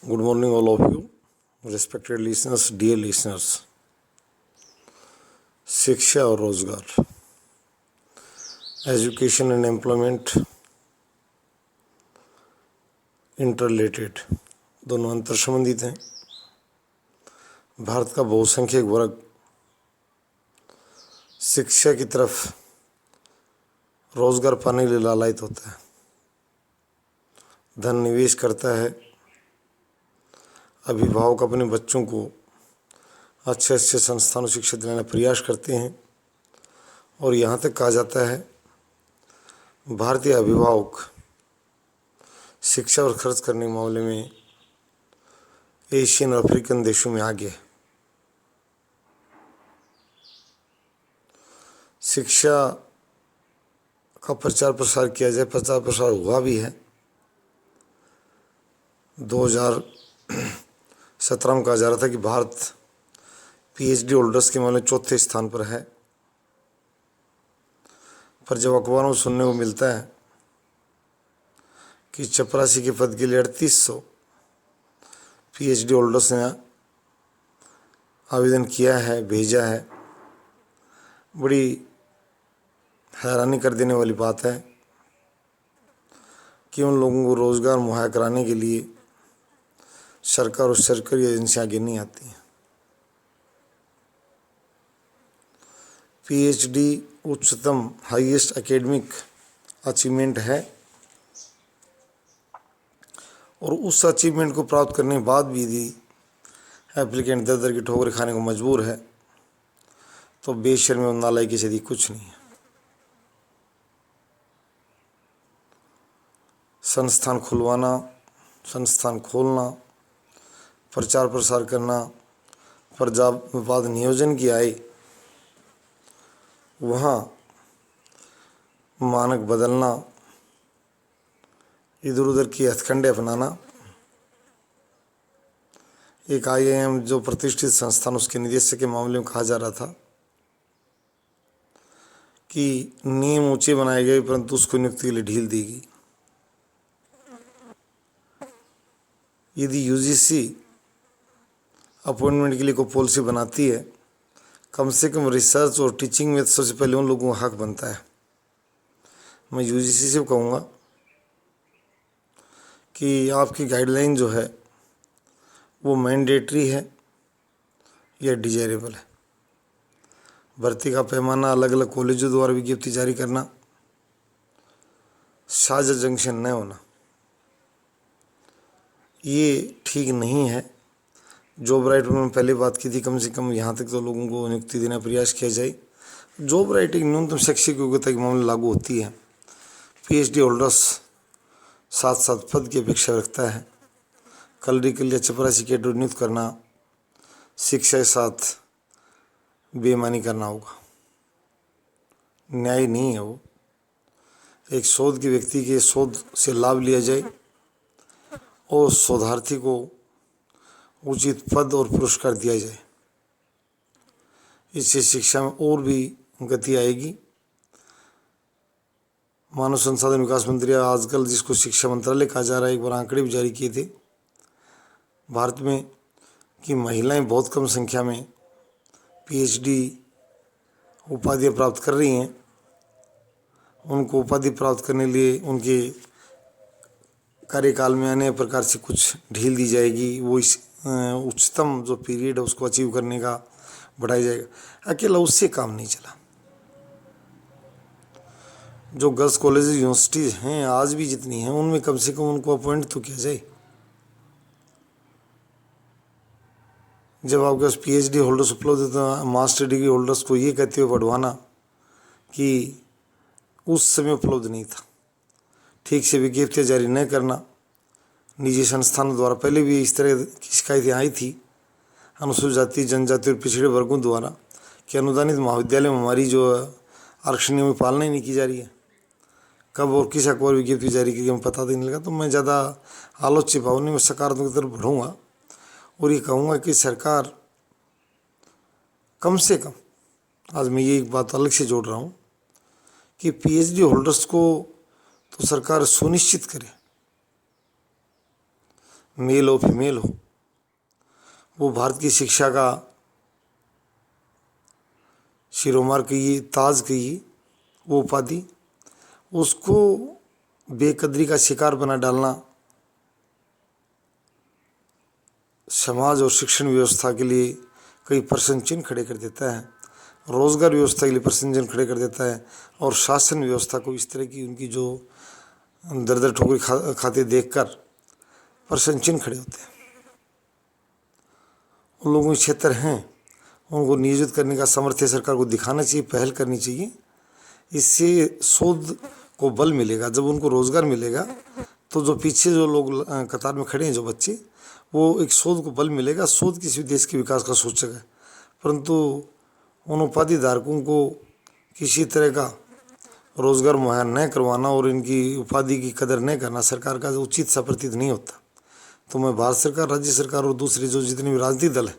Good morning, all of you, respected listeners, dear listeners. शिक्षा और रोजगार, एजुकेशन एंड एम्प्लॉयमेंट इंटररिलेटेड, दोनों अंतर संबंधित हैं। भारत का बहुसंख्यक वर्ग शिक्षा की तरफ रोजगार पाने के लिए लालायित होता है, धन निवेश करता है। अभिभावक अपने बच्चों को अच्छे अच्छे संस्थानों में शिक्षा दिलाने का प्रयास करते हैं और यहाँ तक कहा जाता है भारतीय अभिभावक शिक्षा और खर्च करने के मामले में एशियन और अफ्रीकन देशों में आगे है। शिक्षा का प्रचार प्रसार किया जाए, प्रचार प्रसार हुआ भी है। 2017 में कहा जा रहा था कि भारत पीएचडी होल्डर्स के मामले में चौथे स्थान पर है, पर जब अखबारों में सुनने को मिलता है कि चपरासी के पद के लिए 3800 पीएचडी होल्डर्स ने आवेदन किया है, भेजा है, बड़ी हैरानी कर देने वाली बात है कि उन लोगों को रोज़गार मुहैया कराने के लिए सरकार और सरकारी एजेंसियाँ आगे नहीं आती हैं। पीएचडी उच्चतम हाईएस्ट एकेडमिक अचीवमेंट है और उस अचीवमेंट को प्राप्त करने के बाद भी यदि एप्लीकेंट दर दर की ठोकरें खाने को मजबूर है तो बेशर्मी और नालायकी से यदि कुछ नहीं है। संस्थान खुलवाना, संस्थान खोलना, प्रचार प्रसार करना, पर जब बाद नियोजन की आए वहाँ मानक बदलना, इधर उधर की हथकंडे अपनाना। एक आईआईएम जो प्रतिष्ठित संस्थान उसके निदेशक के मामले में कहा जा रहा था कि नियम ऊंचे बनाए गए परंतु उसको नियुक्ति के लिए ढील दी गई। यदि यूजीसी अपॉइंटमेंट के लिए कोई पॉलिसी बनाती है, कम से कम रिसर्च और टीचिंग में सबसे पहले उन लोगों का हक बनता है। मैं यूजीसी से कहूँगा कि आपकी गाइडलाइन जो है वो मैंडेटरी है या डिजायरेबल है। भर्ती का पैमाना अलग अलग कॉलेजों द्वारा विज्ञप्ति जारी करना, साझा जंक्शन न होना, ये ठीक नहीं है। जॉब राइट पर मैंने पहले बात की थी, कम से कम यहाँ तक तो लोगों को नियुक्ति देने का प्रयास किया जाए। जॉब राइट एक न्यूनतम शैक्षिक योग्यता के मामले लागू होती है। पीएचडी होल्डर्स साथ साथ पद की अपेक्षा रखता है। क्लरिकल या चपरासी कैडर नियुक्त करना शिक्षा के साथ बेईमानी करना होगा, न्याय नहीं है वो। एक शोध के व्यक्ति के शोध से लाभ लिया जाए और शोधार्थी को उचित पद और पुरस्कार दिया जाए, इससे शिक्षा में और भी गति आएगी। मानव संसाधन विकास मंत्री आजकल जिसको शिक्षा मंत्रालय कहा जा रहा है, एक बार आंकड़े भी जारी किए थे भारत में कि महिलाएं बहुत कम संख्या में पीएचडी उपाधियाँ प्राप्त कर रही हैं। उनको उपाधि प्राप्त करने के लिए उनके कार्यकाल में अन्य प्रकार से कुछ ढील दी जाएगी। वो इस उच्चतम जो पीरियड है उसको अचीव करने का बढ़ाया जाएगा। अकेला उससे काम नहीं चला। जो गर्ल्स कॉलेज यूनिवर्सिटीज़ हैं आज भी जितनी हैं, उनमें कम से कम उनको अपॉइंट तो किया जाए। जब आपके पास पीएचडी होल्डर्स उपलब्ध है तो मास्टर डिग्री होल्डर्स को ये कहते हुए बढ़वाना कि उस समय उपलब्ध नहीं था, ठीक से विज्ञप्तियाँ जारी न करना। निजी संस्थानों द्वारा पहले भी इस तरह की शिकायतें आई थी अनुसूचित जाति, जनजाति और पिछड़े वर्गों द्वारा कि अनुदानित महाविद्यालय में हमारी जो आरक्षण में पालना ही नहीं की जा रही है। कब और किस अखबार विज्ञप्ति जारी की हमें पता नहीं लगा। तो मैं ज़्यादा आलोच्य भाव नहीं, मैं सकारात्मक की तरफ बढ़ूँगा और ये कहूँगा कि सरकार कम से कम, आज मैं ये एक बात अलग से जोड़ रहा हूँ कि पीएचडी होल्डर्स को तो सरकार सुनिश्चित करे, मेल हो फीमेल हो, वो भारत की शिक्षा का शिरोमार कहिए, ताज कहिए, वो उपाधि, उसको बेकदरी का शिकार बना डालना समाज और शिक्षण व्यवस्था के लिए कई प्रश्न चिन्ह खड़े कर देता है, रोजगार व्यवस्था के लिए प्रश्न चिन्ह खड़े कर देता है, और शासन व्यवस्था को इस तरह की उनकी जो दर दर ठोकरी खाते देखकर प्रश्न चिन्ह खड़े होते हैं। उन लोगों के क्षेत्र हैं, उनको नियोजित करने का सामर्थ्य सरकार को दिखाना चाहिए, पहल करनी चाहिए। इससे शोध को बल मिलेगा। जब उनको रोजगार मिलेगा तो जो पीछे जो लोग कतार में खड़े हैं, जो बच्चे, वो एक शोध को बल मिलेगा। शोध किसी देश के विकास का सूचक है, परंतु उन उपाधि धारकों को किसी तरह का रोजगार मुहैया न करवाना और इनकी उपाधि की कदर न करना सरकार का उचित सा प्रतीत नहीं होता। तो मैं भारत सरकार, राज्य सरकार और दूसरे जो जितने भी राजनीतिक दल हैं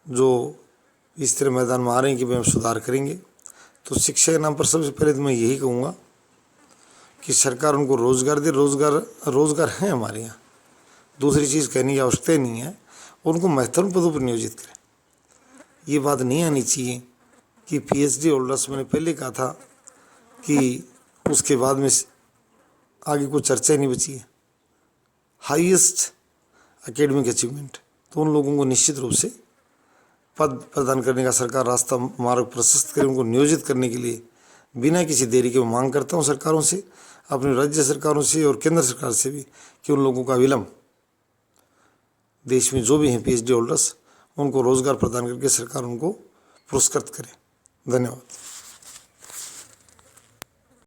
जो इस तरह मैदान में आ रहे हैं कि हम सुधार करेंगे, तो शिक्षा के नाम पर सबसे पहले तो मैं यही कहूँगा कि सरकार उनको रोजगार दे। रोजगार है हमारे यहाँ, दूसरी चीज़ कहने की आवश्यकता नहीं है। उनको महत्वपूर्ण पदों पर नियोजित करें। ये बात नहीं आनी चाहिए कि पीएचडी होल्डर्स, मैंने पहले कहा था कि उसके बाद में आगे कोई चर्चा ही नहीं बची है, हाईएस्ट एकेडमिक अचीवमेंट, तो उन लोगों को निश्चित रूप से पद प्रदान करने का सरकार रास्ता मार्ग प्रशस्त करे। उनको नियोजित करने के लिए बिना किसी देरी के मांग करता हूँ सरकारों से, अपनी राज्य सरकारों से और केंद्र सरकार से भी, कि उन लोगों का विलम्ब, देश में जो भी हैं पीएचडी होल्डर्स, उनको रोजगार प्रदान करके सरकार उनको पुरस्कृत करे। धन्यवाद।